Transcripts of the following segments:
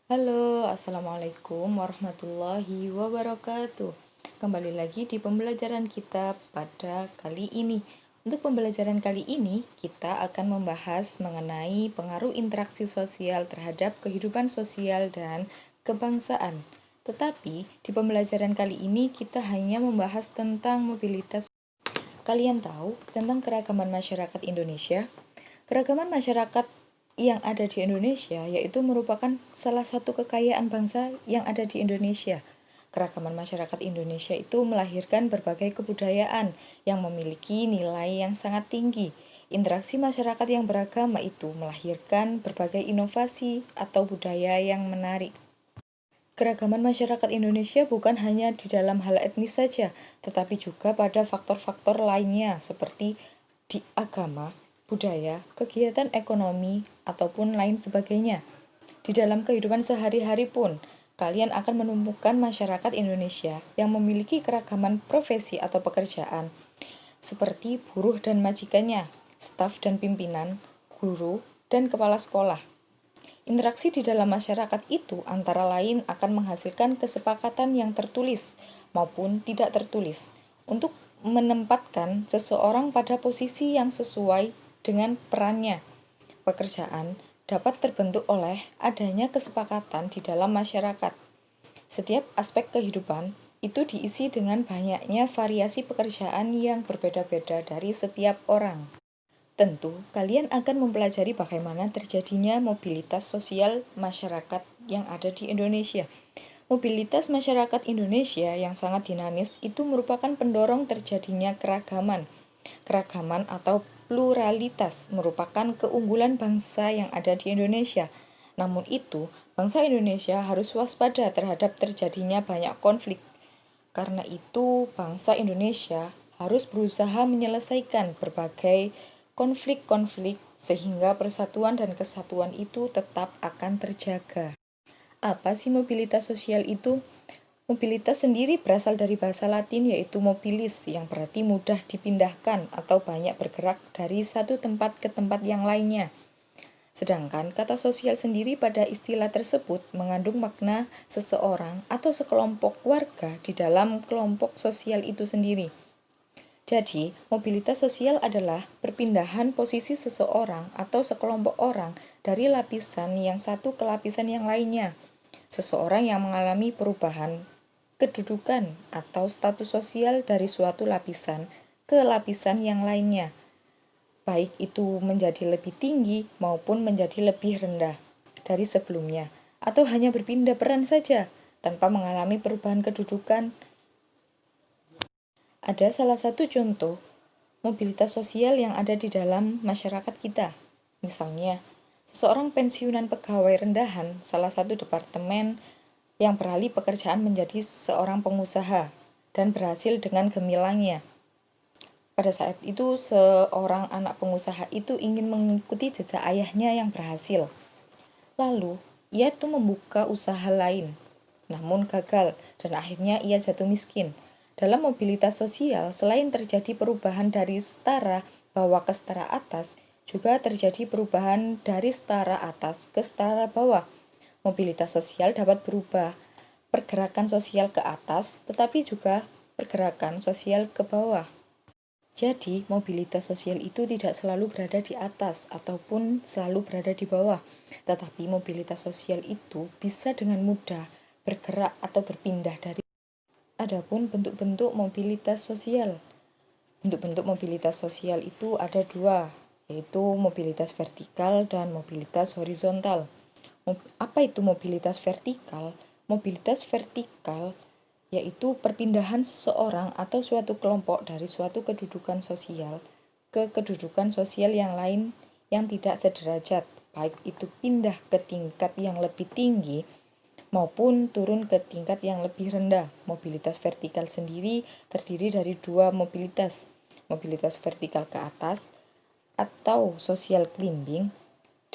Halo, Assalamualaikum warahmatullahi wabarakatuh. Kembali lagi di pembelajaran kita pada kali ini. Untuk pembelajaran kali ini, kita akan membahas mengenai pengaruh interaksi sosial terhadap kehidupan sosial dan kebangsaan. Tetapi, di pembelajaran kali ini kita hanya membahas tentang mobilitas. Kalian tahu tentang keragaman masyarakat Indonesia? Keragaman masyarakat yang ada di Indonesia yaitu merupakan salah satu kekayaan bangsa yang ada di Indonesia. Keragaman masyarakat Indonesia itu melahirkan berbagai kebudayaan yang memiliki nilai yang sangat tinggi. Interaksi masyarakat yang beragama itu melahirkan berbagai inovasi atau budaya yang menarik. Keragaman masyarakat Indonesia bukan hanya di dalam hal etnis saja, tetapi juga pada faktor-faktor lainnya seperti di agama, budaya, kegiatan ekonomi, ataupun lain sebagainya. Di dalam kehidupan sehari-hari pun, kalian akan menemukan masyarakat Indonesia yang memiliki keragaman profesi atau pekerjaan, seperti buruh dan majikannya, staf dan pimpinan, guru, dan kepala sekolah. Interaksi di dalam masyarakat itu antara lain akan menghasilkan kesepakatan yang tertulis maupun tidak tertulis untuk menempatkan seseorang pada posisi yang sesuai dengan perannya. Pekerjaan dapat terbentuk oleh adanya kesepakatan di dalam masyarakat. Setiap aspek kehidupan itu diisi dengan banyaknya variasi pekerjaan yang berbeda-beda dari setiap orang. Tentu, kalian akan mempelajari bagaimana terjadinya mobilitas sosial masyarakat yang ada di Indonesia. Mobilitas masyarakat Indonesia yang sangat dinamis itu merupakan pendorong terjadinya keragaman. Keragaman atau pluralitas merupakan keunggulan bangsa yang ada di Indonesia. Namun itu, bangsa Indonesia harus waspada terhadap terjadinya banyak konflik. Karena itu, bangsa Indonesia harus berusaha menyelesaikan berbagai konflik-konflik sehingga persatuan dan kesatuan itu tetap akan terjaga. Apa sih mobilitas sosial itu? Mobilitas sendiri berasal dari bahasa Latin yaitu mobilis yang berarti mudah dipindahkan atau banyak bergerak dari satu tempat ke tempat yang lainnya. Sedangkan kata sosial sendiri pada istilah tersebut mengandung makna seseorang atau sekelompok warga di dalam kelompok sosial itu sendiri. Jadi, mobilitas sosial adalah perpindahan posisi seseorang atau sekelompok orang dari lapisan yang satu ke lapisan yang lainnya. Seseorang yang mengalami perubahan kedudukan atau status sosial dari suatu lapisan ke lapisan yang lainnya, baik itu menjadi lebih tinggi maupun menjadi lebih rendah dari sebelumnya, atau hanya berpindah peran saja tanpa mengalami perubahan kedudukan. Ada salah satu contoh mobilitas sosial yang ada di dalam masyarakat kita. Misalnya, seseorang pensiunan pegawai rendahan salah satu departemen yang beralih pekerjaan menjadi seorang pengusaha dan berhasil dengan gemilangnya. Pada saat itu, seorang anak pengusaha itu ingin mengikuti jejak ayahnya yang berhasil. Lalu, ia itu membuka usaha lain, namun gagal dan akhirnya ia jatuh miskin. Dalam mobilitas sosial, selain terjadi perubahan dari setara bawah ke setara atas, juga terjadi perubahan dari setara atas ke setara bawah. Mobilitas sosial dapat berubah, pergerakan sosial ke atas, tetapi juga pergerakan sosial ke bawah. Jadi, mobilitas sosial itu tidak selalu berada di atas ataupun selalu berada di bawah, tetapi mobilitas sosial itu bisa dengan mudah bergerak atau berpindah dari. Adapun bentuk-bentuk mobilitas sosial. Bentuk-bentuk mobilitas sosial itu ada dua, yaitu mobilitas vertikal dan mobilitas horizontal. Apa itu mobilitas vertikal? Mobilitas vertikal yaitu perpindahan seseorang atau suatu kelompok dari suatu kedudukan sosial ke kedudukan sosial yang lain yang tidak sederajat, baik itu pindah ke tingkat yang lebih tinggi maupun turun ke tingkat yang lebih rendah. Mobilitas vertikal sendiri terdiri dari dua mobilitas, mobilitas vertikal ke atas atau social climbing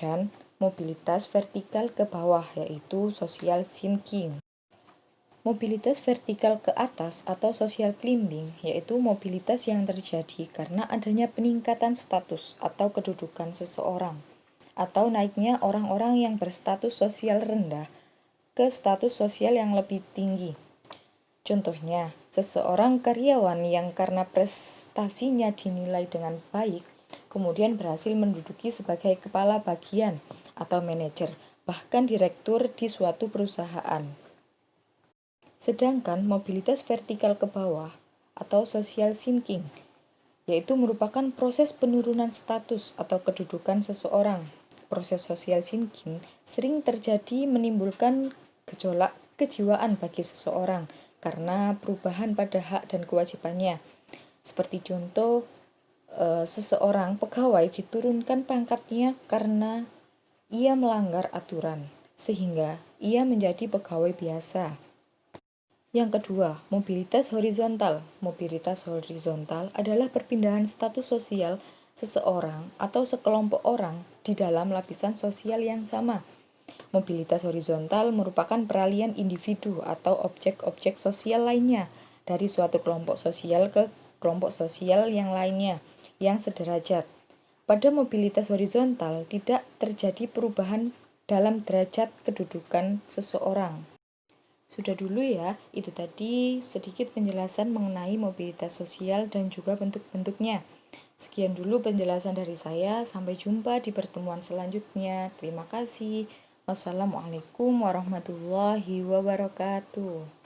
dan mobilitas vertikal ke bawah yaitu social sinking. Mobilitas vertikal ke atas atau social climbing yaitu mobilitas yang terjadi karena adanya peningkatan status atau kedudukan seseorang atau naiknya orang-orang yang berstatus sosial rendah ke status sosial yang lebih tinggi. Contohnya, seseorang karyawan yang karena prestasinya dinilai dengan baik, kemudian berhasil menduduki sebagai kepala bagian atau manajer, bahkan direktur di suatu perusahaan. Sedangkan mobilitas vertikal ke bawah atau social sinking, yaitu merupakan proses penurunan status atau kedudukan seseorang. Proses social sinking sering terjadi menimbulkan gejolak kejiwaan bagi seseorang karena perubahan pada hak dan kewajibannya. Seperti contoh, seseorang pegawai diturunkan pangkatnya karena ia melanggar aturan, sehingga ia menjadi pegawai biasa. Yang kedua, mobilitas horizontal. Mobilitas horizontal adalah perpindahan status sosial seseorang atau sekelompok orang di dalam lapisan sosial yang sama. Mobilitas horizontal merupakan peralihan individu atau objek-objek sosial lainnya dari suatu kelompok sosial ke kelompok sosial yang lainnya yang sederajat. Pada mobilitas horizontal tidak terjadi perubahan dalam derajat kedudukan seseorang. Sudah dulu ya, itu tadi sedikit penjelasan mengenai mobilitas sosial dan juga bentuk-bentuknya. Sekian dulu penjelasan dari saya, sampai jumpa di pertemuan selanjutnya. Terima kasih. Wassalamualaikum warahmatullahi wabarakatuh.